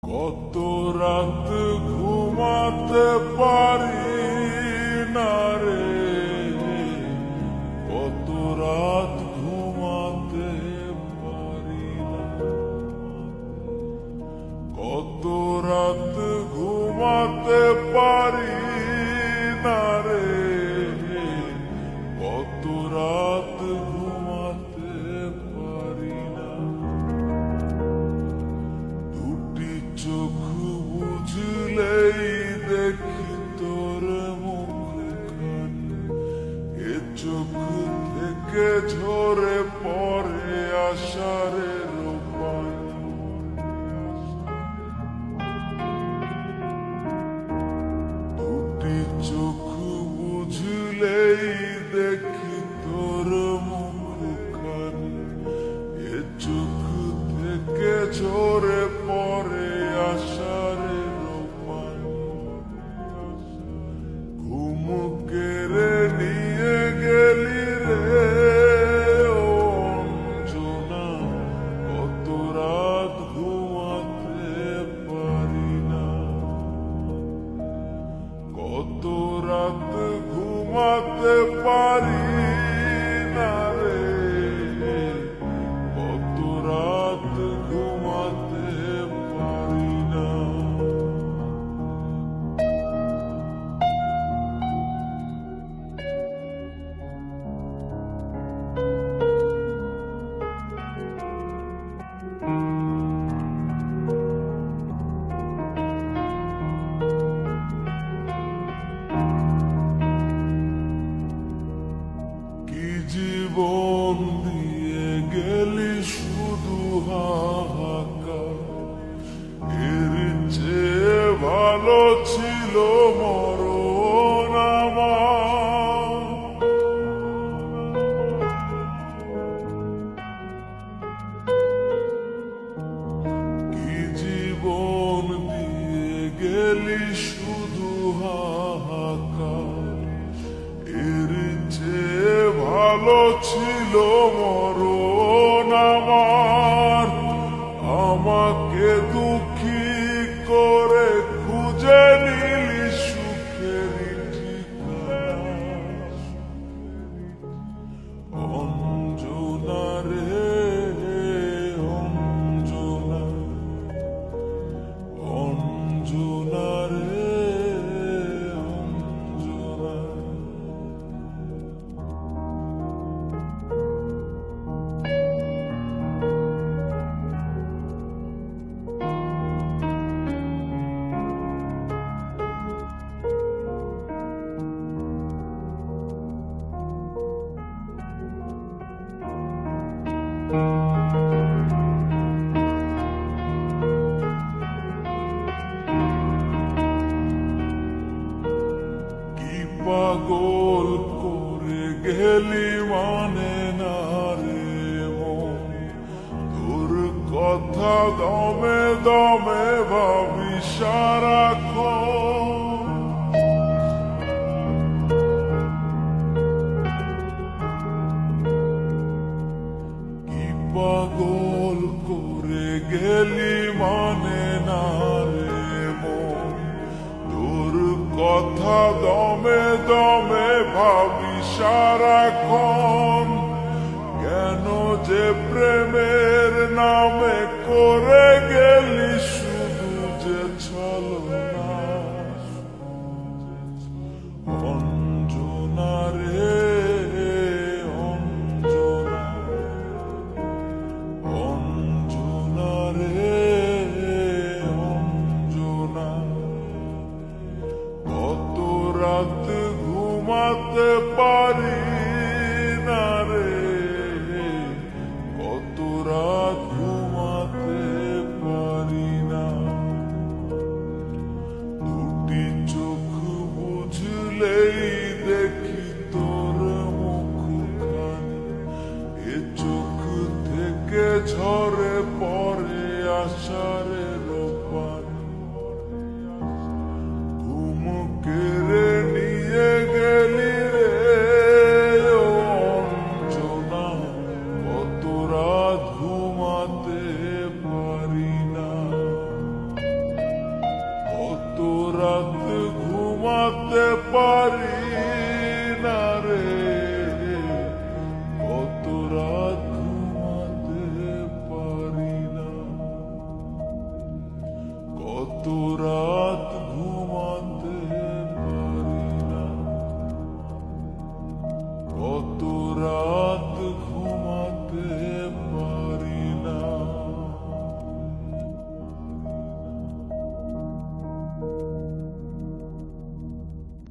কত রাত ঘুমাতে পারি না রে, কত রাত ঘুমাতে পারি না, কত রাত ঘুমাতে পারি না রে, কত রাত ঘুমাতে পারি না। দুটি চোখ বুঝলেই দেখি তোর মুখখান, এ চোখ থেকে ঝরে পড়ে আষাঢ়ের পানি। দুটি চোখ বুঝলেই দেখি তোর মুখখান, এ চোখ থেকে ঝরে পড়ে আষাঢ়ের পানি। ঘুম কেড়ে নিয়ে গেলি রে ও অঞ্জনা, কত রাত ঘুমাতে পারি না, কত রাত ঘুমাতে পারি না রে, কত রাত ঘুমাতে পারি না। কি জীবন দিয়ে গেলি শুধু হাহাকার, এর চেয়ে ভালো ছিল মরণ আমার। কি জীবন দিয়ে গেলি শুধু হাহাকার, এর চেয়ে ভালো ছিল মরণ আমার। আমাকে দুঃখী করে খুঁজে নিলি সুখের ঠিকানা, অঞ্জনা রে অঞ্জনা, অঞ্জনা রে অঞ্জনা। কি পাগল করে গেলি মানে না রে মন, তোর কথা দমে দমে ভাবি সারাক্ষণ। কি পাগল করে গেলি মানে না রে মন, তোর কথা দমে দমে ভাবি সারাক্ষণ। কেন যে প্রেমের নামে করে গেলি শুধু যে ছলনা, অঞ্জনা রে অঞ্জনা, অঞ্জনা রে অঞ্জনা। কত রাত ঘুমাতে পারি না রে, কত রাত ঘুমাতে পারি রাত ঘুমাতে পারি